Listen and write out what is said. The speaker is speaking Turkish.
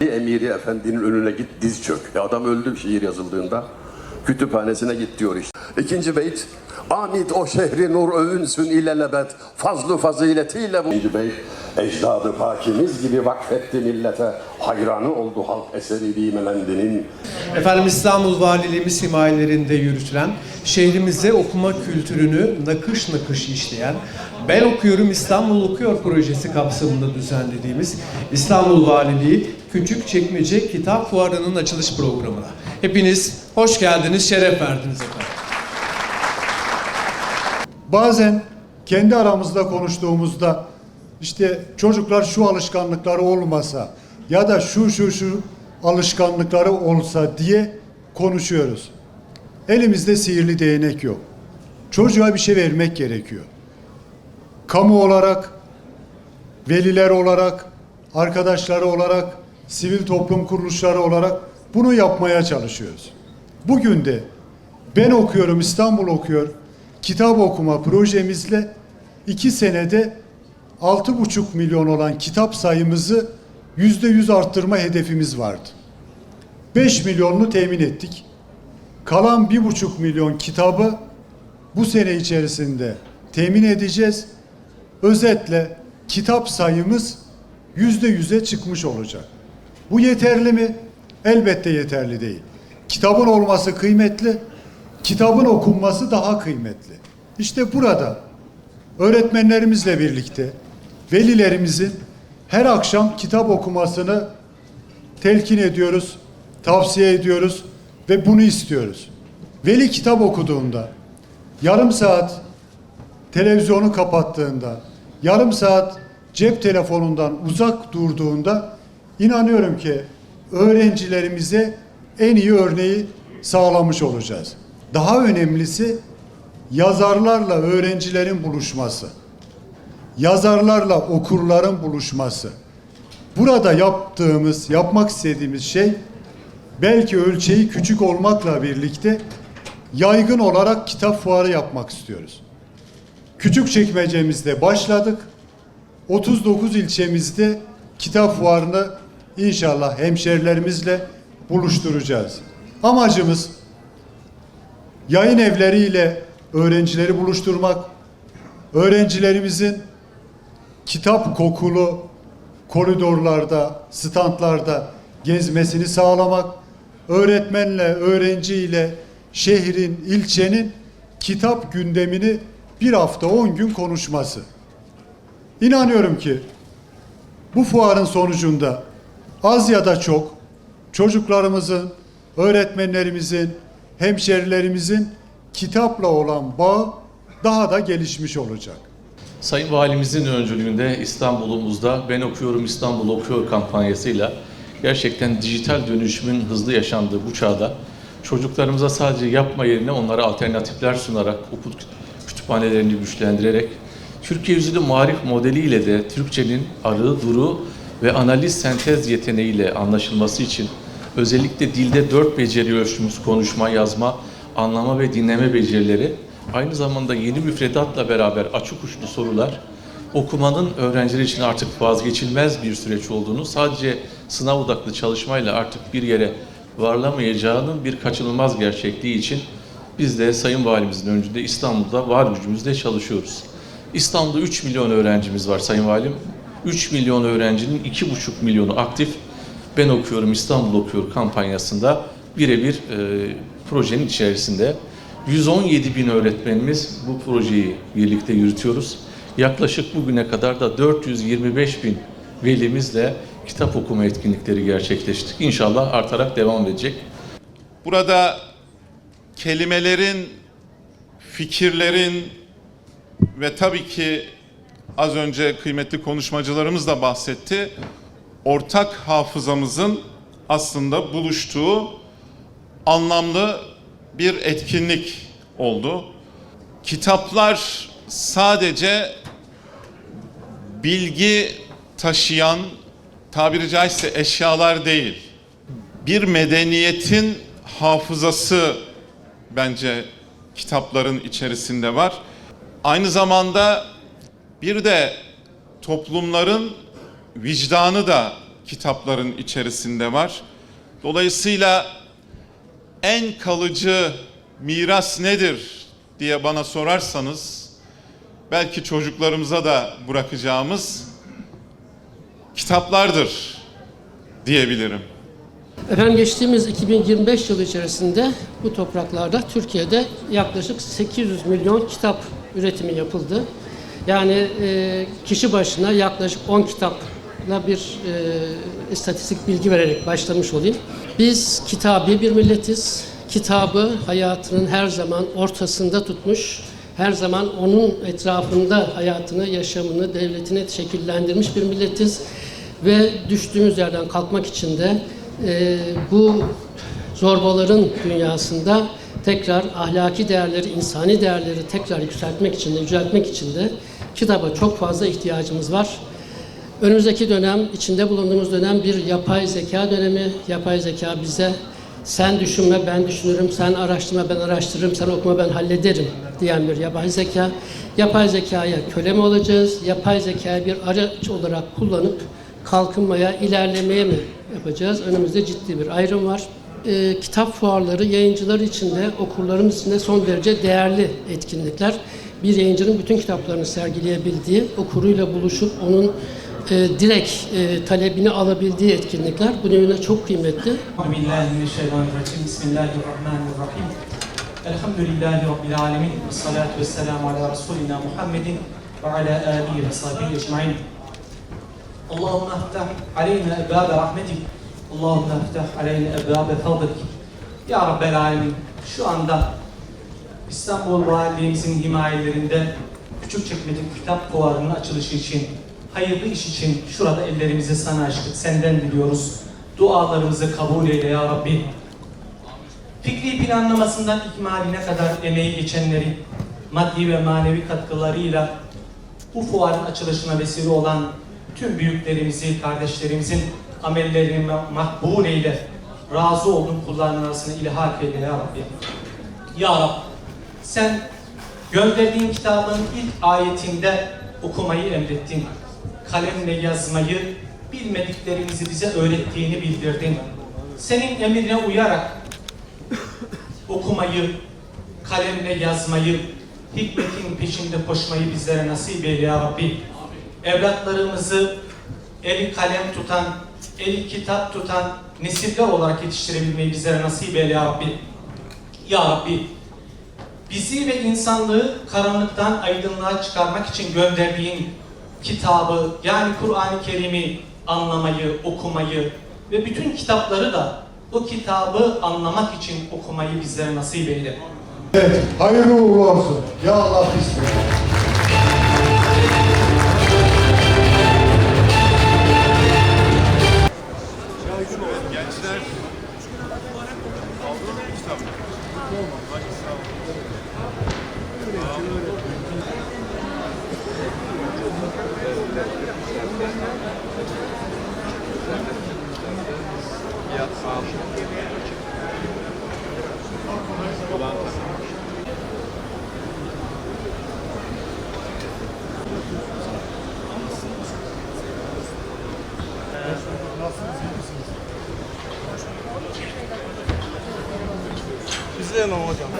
Emiri Efendi'nin önüne git, diz çök. Adam öldü şiir yazıldığında. Kütüphanesine git diyor işte. İkinci beyt. Amid o şehri nur övünsün ilelebet. Fazlu faziletiyle bu. İkinci beyt. Ecdadı pakimiz gibi vakfetti millete. Hayranı oldu halk eseri bimelendinin. Efendim İstanbul Valiliğimiz himayelerinde yürütülen, şehrimize okuma kültürünü nakış nakış işleyen, Ben Okuyorum İstanbul Okuyor projesi kapsamında düzenlediğimiz İstanbul Valiliği Küçükçekmece Kitap Fuarı'nın açılış programına. Hepiniz hoş geldiniz, şeref verdiniz efendim. Bazen kendi aramızda konuştuğumuzda işte çocuklar şu alışkanlıkları olmasa ya da şu alışkanlıkları olsa diye konuşuyoruz. Elimizde sihirli değnek yok. Çocuğa bir şey vermek gerekiyor. Kamu olarak, veliler olarak, arkadaşları olarak, sivil toplum kuruluşları olarak bunu yapmaya çalışıyoruz. Bugün de Ben Okuyorum İstanbul Okuyor kitap okuma projemizle 2 senede 6,5 milyon olan kitap sayımızı %100 arttırma hedefimiz vardı. 5 milyonunu temin ettik. Kalan 1,5 milyon kitabı bu sene içerisinde temin edeceğiz. Özetle kitap sayımız %100'e çıkmış olacak. Bu yeterli mi? Elbette yeterli değil. Kitabın olması kıymetli, kitabın okunması daha kıymetli. İşte burada öğretmenlerimizle birlikte velilerimizin her akşam kitap okumasını telkin ediyoruz, tavsiye ediyoruz ve bunu istiyoruz. Veli kitap okuduğunda, yarım saat televizyonu kapattığında, yarım saat cep telefonundan uzak durduğunda inanıyorum ki öğrencilerimize en iyi örneği sağlamış olacağız. Daha önemlisi yazarlarla öğrencilerin buluşması. Yazarlarla okurların buluşması. Burada yapmak istediğimiz şey belki ölçeği küçük olmakla birlikte yaygın olarak kitap fuarı yapmak istiyoruz. Küçükçekmece'mizde başladık. 39 ilçemizde kitap fuarını inşallah hemşerilerimizle buluşturacağız. Amacımız yayın evleriyle öğrencileri buluşturmak, öğrencilerimizin kitap kokulu koridorlarda, standlarda gezmesini sağlamak, öğretmenle, öğrenciyle şehrin, ilçenin kitap gündemini bir hafta 10 gün konuşması. İnanıyorum ki bu fuarın sonucunda az ya da çok çocuklarımızın, öğretmenlerimizin, hemşerilerimizin kitapla olan bağı daha da gelişmiş olacak. Sayın Valimizin öncülüğünde İstanbul'umuzda Ben Okuyorum İstanbul Okuyor kampanyasıyla gerçekten dijital dönüşümün hızlı yaşandığı bu çağda çocuklarımıza sadece yapma yerine onlara alternatifler sunarak, okul kütüphanelerini güçlendirerek, Türkiye yüzlü marif modeliyle de Türkçenin arı, duru ve analiz sentez yeteneğiyle anlaşılması için özellikle dilde 4 beceri ölçümüz konuşma, yazma, anlama ve dinleme becerileri, aynı zamanda yeni müfredatla beraber açık uçlu sorular, okumanın öğrenciler için artık vazgeçilmez bir süreç olduğunu, sadece sınav odaklı çalışmayla artık bir yere varlamayacağının bir kaçınılmaz gerçekliği için biz de Sayın Valimizin öncülüğünde İstanbul'da var gücümüzle çalışıyoruz. İstanbul'da 3 milyon öğrencimiz var Sayın Valim. 3 milyon öğrencinin 2,5 milyonu aktif. Ben Okuyorum İstanbul Okuyor kampanyasında birebir projenin içerisinde. 117 bin öğretmenimiz bu projeyi birlikte yürütüyoruz. Yaklaşık bugüne kadar da 425 bin velimizle kitap okuma etkinlikleri gerçekleştirdik. İnşallah artarak devam edecek. Burada kelimelerin, fikirlerin ve tabii ki az önce kıymetli konuşmacılarımız da bahsetti, ortak hafızamızın aslında buluştuğu anlamlı bir etkinlik oldu. Kitaplar sadece bilgi taşıyan, tabiri caizse eşyalar değil, bir medeniyetin hafızası bence kitapların içerisinde var. Aynı zamanda bir de toplumların vicdanı da kitapların içerisinde var. Dolayısıyla en kalıcı miras nedir diye bana sorarsanız, belki çocuklarımıza da bırakacağımız kitaplardır diyebilirim. Efendim geçtiğimiz 2025 yılı içerisinde bu topraklarda Türkiye'de yaklaşık 800 milyon kitap üretimi yapıldı. Yani kişi başına yaklaşık 10 kitapla bir istatistik bilgi vererek başlamış olayım. Biz kitabi bir milletiz. Kitabı hayatının her zaman ortasında tutmuş, her zaman onun etrafında hayatını, yaşamını, devletini şekillendirmiş bir milletiz. Ve düştüğümüz yerden kalkmak için de bu zorbaların dünyasında tekrar ahlaki değerleri, insani değerleri tekrar yükseltmek için de, yüceltmek için de kitaba çok fazla ihtiyacımız var. Önümüzdeki dönem, içinde bulunduğumuz dönem bir yapay zeka dönemi. Yapay zeka bize sen düşünme, ben düşünürüm, sen araştırma, ben araştırırım, sen okuma, ben hallederim diyen bir yapay zeka. Yapay zekaya köle mi olacağız? Yapay zekayı bir araç olarak kullanıp kalkınmaya, ilerlemeye mi yapacağız? Önümüzde ciddi bir ayrım var. Kitap fuarları yayıncılar için de, okurlarımız için de son derece değerli etkinlikler. Bir yayıncının bütün kitaplarını sergileyebildiği, okuruyla buluşup onun direkt talebini alabildiği etkinlikler bu nedenle çok kıymetli. Bismillahirrahmanirrahim. Bismillahirrahmanirrahim. Elhamdülillahi Rabbil alemin. Salatu vesselamu ala Resulina Muhammedin ve ala alihi ve sahbihi ecmain. Allahümme eftah aleyna ebâbe rahmetik. Allahümme eftah aleyna ebâbe fadlik. Ya Rabbel alemin, şu anda İstanbul Valiliğimizin himayelerinde Küçükçekmece Kitap Fuarı'nın açılışı için, hayırlı iş için şurada ellerimizi sana açtık. Senden diliyoruz. Dualarımızı kabul eyle ya Rabbi. Fikri planlamasından ikmaline kadar emeği geçenleri, maddi ve manevi katkılarıyla bu fuarın açılışına vesile olan tüm büyüklerimizi, kardeşlerimizin amellerini makbul eyle. Razı olduğun kullarının arasına ilhak eyle ya Rabbi. Ya Rabbi, sen gönderdiğin kitabın ilk ayetinde okumayı emrettin. Kalemle yazmayı, bilmediklerimizi bize öğrettiğini bildirdin. Senin emrine uyarak okumayı, kalemle yazmayı, hikmetin peşinde koşmayı bizlere nasip eyle ya Rabbi. Evlatlarımızı eli kalem tutan, eli kitap tutan nesiller olarak yetiştirebilmeyi bizlere nasip eyle ya Rabbi. Ya Rabbi, bizi ve insanlığı karanlıktan aydınlığa çıkarmak için gönderdiğin kitabı, yani Kur'an-ı Kerim'i anlamayı, okumayı ve bütün kitapları da o kitabı anlamak için okumayı bizlere nasip eyle. Evet, hayırlı uğurlu olsun. Ya Allah bismillah. Gençler aldınız mı kitap? Hangisi İzleyelim hocam.